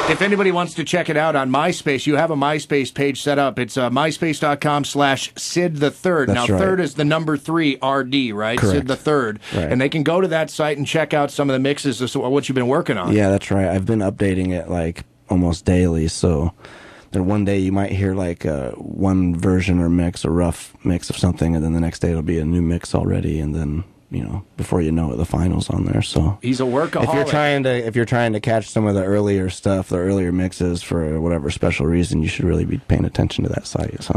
If anybody wants to check it out on MySpace, you have a MySpace page set up. It's myspace.com/Sid the Third. Now, right. third is the number 3 RD, right? Correct. Sid the Third. Right. And they can go to that site and check out some of the mixes of what you've been working on. Yeah, that's right. I've been updating it like almost daily, so then one day you might hear like one version or mix, a rough mix of something, and then the next day it'll be a new mix already, and then before you know it, the final's on there. So he's a workaholic. If you're trying to catch some of the earlier stuff, the earlier mixes for whatever special reason, you should really be paying attention to that site. So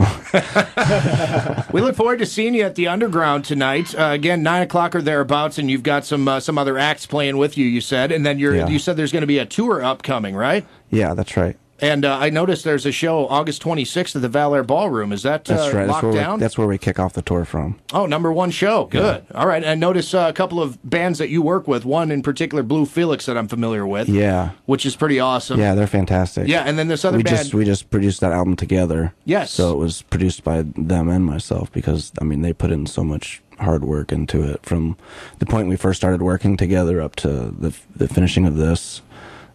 we look forward to seeing you at the Underground tonight. Again, 9 o'clock or thereabouts, and you've got some other acts playing with you. You said, and then you said there's going to be a tour upcoming, right? Yeah, that's right. And I noticed there's a show August 26th at the Valair Ballroom. Is that that's right. locked down? That's where we kick off the tour from. Oh, number 1 show. Good. Yeah. All right. And I noticed a couple of bands that you work with, one in particular, Blue Felix, that I'm familiar with. Yeah. Which is pretty awesome. Yeah, they're fantastic. Yeah, and then this other band. We just produced that album together. Yes. So it was produced by them and myself because, they put in so much hard work into it from the point we first started working together up to the finishing of this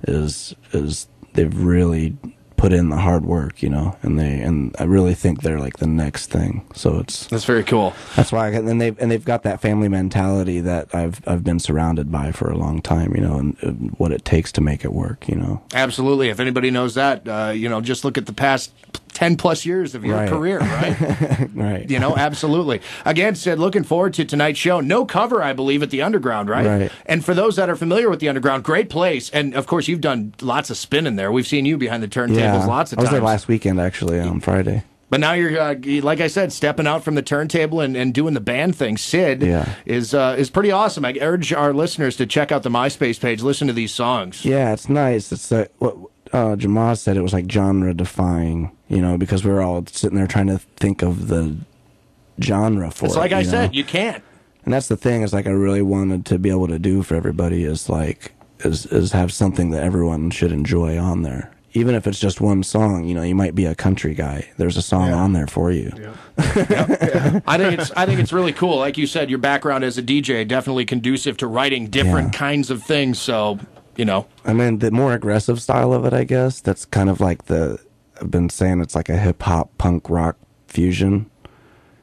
is they've really put in the hard work, and I really think they're like the next thing. So that's very cool. That's why, and they've got that family mentality that I've been surrounded by for a long time, and what it takes to make it work, Absolutely. If anybody knows that, just look at the past 10 plus years of your career, right? Right. Absolutely. Again, Sid, looking forward to tonight's show. No cover, I believe, at the Underground, right? Right. And for those that are familiar with the Underground, great place. And of course, you've done lots of spinning there. We've seen you behind the turntables lots of times. I was there last weekend, actually, on Friday. But now you're, like I said, stepping out from the turntable and doing the band thing. Sid is pretty awesome. I urge our listeners to check out the MySpace page, listen to these songs. Yeah, it's nice. It's what Jamaz said, it was like genre defying, because we were all sitting there trying to think of the genre for it. It's like I said, you can't. And that's the thing, is like I really wanted to be able to do for everybody is have something that everyone should enjoy on there. Even if it's just one song, you might be a country guy. There's a song on there for you. Yeah. I think it's really cool. Like you said, your background as a DJ definitely conducive to writing different kinds of things. So, the more aggressive style of it, I guess, that's kind of like I've been saying it's like a hip-hop punk rock fusion.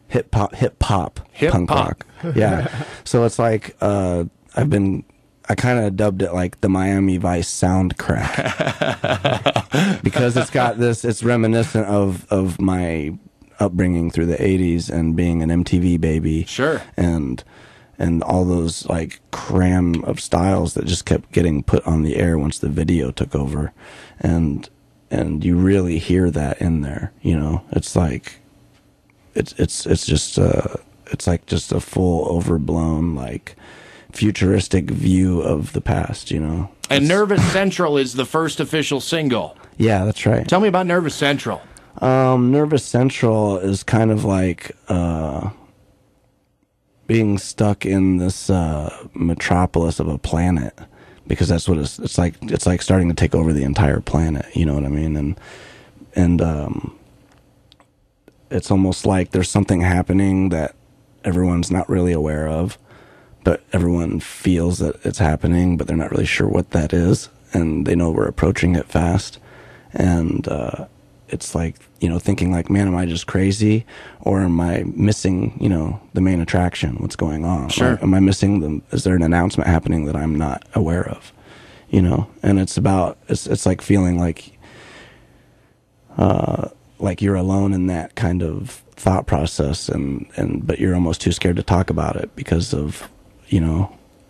Hip-hop punk rock. Yeah. So it's like, I kind of dubbed it like the Miami Vice sound crack. Because it's reminiscent of my upbringing through the 80s and being an MTV baby. Sure. And all those like cram of styles that just kept getting put on the air once the video took over. And you really hear that in there, It's like it's just it's like just a full overblown like futuristic view of the past, And Nervous Central is the first official single. Yeah, that's right. Tell me about Nervous Central. Nervous Central is kind of like being stuck in this metropolis of a planet, because that's what it's like. It's like starting to take over the entire planet. You know what I mean? And it's almost like there's something happening that everyone's not really aware of, but everyone feels that it's happening, but they're not really sure what that is, and they know we're approaching it fast. And it's like, thinking like, man, am I just crazy, or am I missing, the main attraction? What's going on? Sure. Am I missing is there an announcement happening that I'm not aware of? And it's about, it's like feeling like you're alone in that kind of thought process, but you're almost too scared to talk about it because of,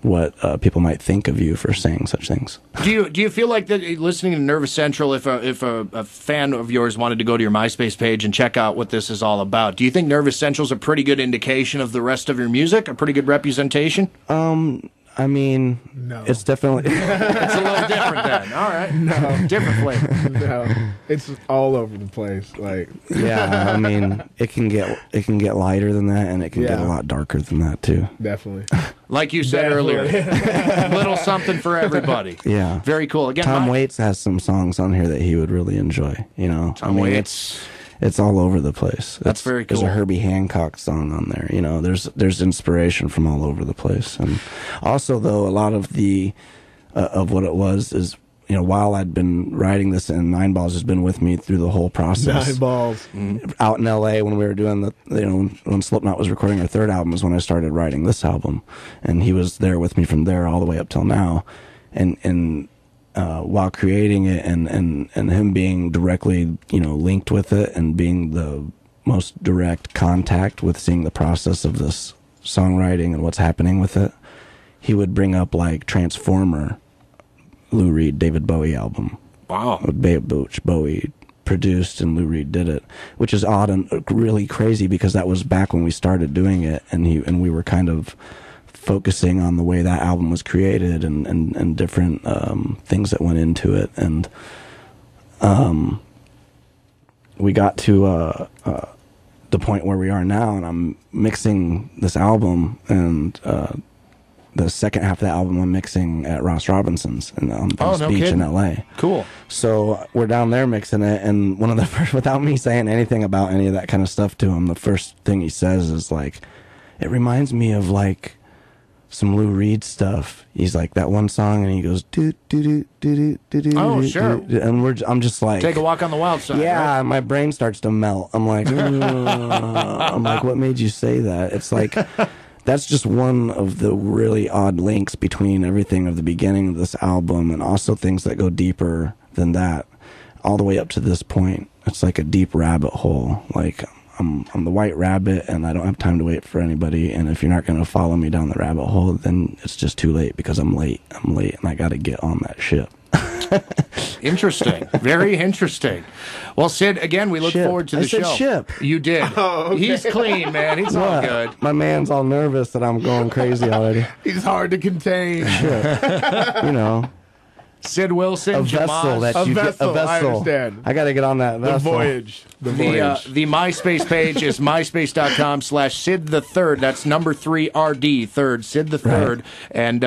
what people might think of you for saying such things. Do you feel like that listening to Nervous Central, if a fan of yours wanted to go to your MySpace page and check out what this is all about, do you think Nervous Central is a pretty good indication of the rest of your music, a pretty good representation? No. It's definitely... It's a little different then. All right. No. Different flavor. No. It's all over the place. Yeah, it can get lighter than that, and it can get a lot darker than that, too. Definitely. Like you said earlier. Little something for everybody. Yeah. Very cool. Again, Tom Waits has some songs on here that he would really enjoy, Tom Waits. It's all over the place. That's very cool. There's a Herbie Hancock song on there. There's inspiration from all over the place. And also, though, a lot of of what it was is you know, while I'd been writing this, and Nine Balls has been with me through the whole process. 9 balls. Out in LA when we were doing when Slipknot was recording our third album is when I started writing this album, and he was there with me from there all the way up till now, and while creating it, and him being directly, you know, linked with it, and being the most direct contact with seeing the process of this songwriting and what's happening with it, he would bring up like Transformer, Lou Reed, David Bowie album. Wow. Which Bowie produced and Lou Reed did it, which is odd and really crazy because that was back when we started doing it, and we were kind of focusing on the way that album was created and different things that went into it, and we got to the point where we are now, and I'm mixing this album, and the second half of the album I'm mixing at Ross Robinson's on Venice Beach in LA. Cool. So we're down there mixing it, and one of the first, without me saying anything about any of that kind of stuff to him, the first thing he says is like, it reminds me of like some Lou Reed stuff. He's like, that one song, and he goes do do do do do do. Oh, sure. And I'm just like, Take a Walk on the Wild Side. yeah, right? my brain starts to melt. I'm like, I'm like, what made you say that? It's like, that's just one of the really odd links between everything of the beginning of this album and also things that go deeper than that, all the way up to this point. It's like a deep rabbit hole. Like, I'm the white rabbit, and I don't have time to wait for anybody. And if you're not going to follow me down the rabbit hole, then it's just too late because I'm late, and I got to get on that ship. Interesting. Very interesting. Well, Sid, again, we look Ship. forward to the I said show. ship. You did. Oh, okay. He's clean, man. He's all What? good. My man's all nervous that I'm going crazy already. He's hard to contain. You know, Sid Wilson, a vessel that A you vessel, get. A I vessel. understand. I got to get on that The vessel. voyage. The voyage. The MySpace page is myspace.com/Sid the Third. That's number 3RD, third, Sid the Third. Right. And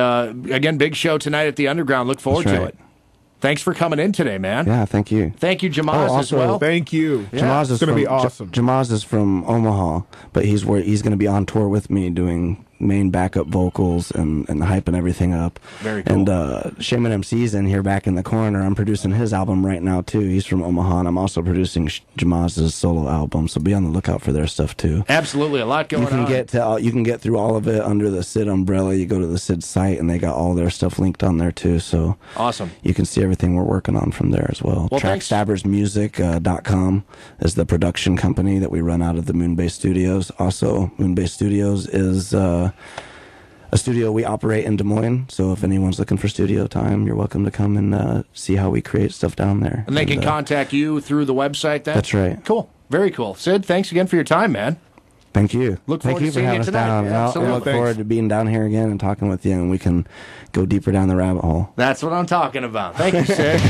again, big show tonight at the Underground. Look forward That's to right. it. Thanks for coming in today, man. Yeah, thank you. Thank you, Jamaz, as also, well. Thank you. Jamaz is It's gonna from, be awesome. Jamaz is from Omaha, but he's going to be on tour with me doing main backup vocals and hyping everything up. Very cool. And Shaman MC's in here back in the corner. I'm producing his album right now too. He's from Omaha, and I'm also producing Jamaz's solo album. So be on the lookout for their stuff too. Absolutely. A lot going You can on. you can get through all of it under the Sid umbrella. You go to the Sid site, and they got all their stuff linked on there too. So Awesome. you can see everything we're working on from there as well. Well, thanks. TrackStabbersMusic.com is the production company that we run out of the Moonbase Studios. Also, Moonbase Studios is a studio we operate in Des Moines. So if anyone's looking for studio time, you're welcome to come and see how we create stuff down there. And they can contact you through the website then? That's right. Cool. Very cool. Sid, thanks again for your time, man. Thank you. Look Thank forward you to for seeing having you us tonight. down. Yeah, And I absolutely. look forward to being down here again and talking with you, and we can go deeper down the rabbit hole. That's what I'm talking about. Thank you, Sid.